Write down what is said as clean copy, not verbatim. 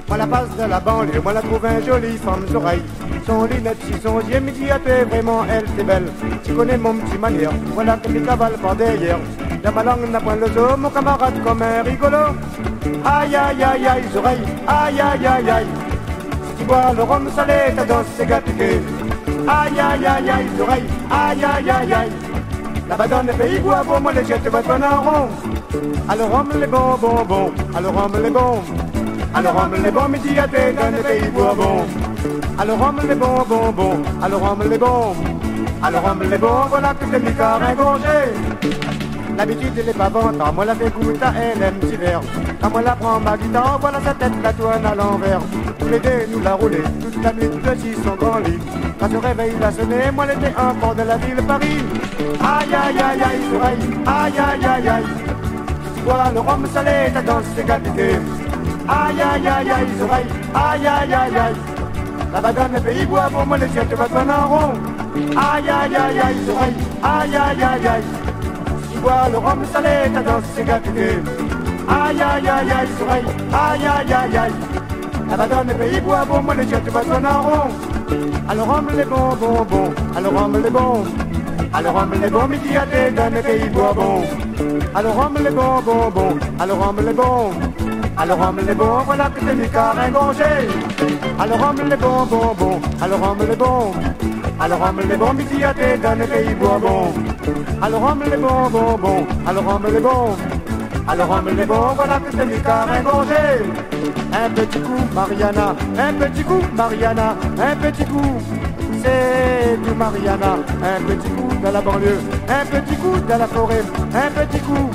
Moi la passe de la banlieue, moi la trouve un joli femme d'oreille. Son lunette, si son yeux me dit, ah, t'es vraiment, elle, t'es belle. Tu connais mon petit manière, voilà que mes cavales par derrière. Dans ma langue n'a point le zoo, mon camarade comme un rigolo. Aïe aïe aïe aïe, oreilles, aïe aïe aïe aïe. Si tu bois le rhum salé, ta danse c'est gâté. Aïe aïe aïe aïe, oreilles, aïe aïe aïe aïe. Là-bas dans les pays bois, bon, moi les jette votre bon en rond. Alors rhum les bons, bon, bon, alors rhum les bons. Alors rhum les bons, midi à thé dans les pays bois, bon. Alors rhum les bons, bon, bon, alors rhum les bons. Alors rhum les bons, voilà que t'es micard ingorgé. L'habitude elle est pas bonne, quand moi la fais goûter à elle un petit verre. Quand moi la prends ma guitare, voilà sa tête la tourne à l'envers. Tous les deux nous la rouler, toute la nuit, tous les six sont grand lit. Quand le réveil l'a sonné, moi l'été enfant de la ville Paris. Aïe aïe aïe aïe, oreille, aïe aïe aïe aïe. Tu bois le rhum salé, ta danse c'est gâté. Aïe aïe aïe aïe, oreille, aïe aïe aïe aïe. Là-bas dans le pays bois, pour moi les jette votre bon en rond. Aïe aïe aïe aïe, oreille, aïe aïe aïe aïe. Le rhum salé, ta danse c'est gâté. Aïe aïe aïe aïe, oreille, aïe aïe aïe aïe. Là-bas dans les pays bois, bon, moi les jette pas son en rond. Alors rhum les bons, bon, bon, alors rhum les bons. Alors rhum les bons, midi à thé dans les pays bois, bon. Alors rhum les bons, bon, bon, alors rhum les bons. Alors rhum les bons, voilà que t'es micard ingorgé. Alors rhum les bons, bon, bon, alors rhum les bons. Alors rhum les bons, midi à thé dans les pays bois, bon. Alors rhum les bons, bon, bon, alors rhum les bons. Alors rhum les bons, voilà que c'est micard ingorgé. Un petit coup, Mariana, un petit coup, Mariana, un petit coup. C'est du Mariana, un petit coup dans la banlieue, un petit coup dans la forêt, un petit coup.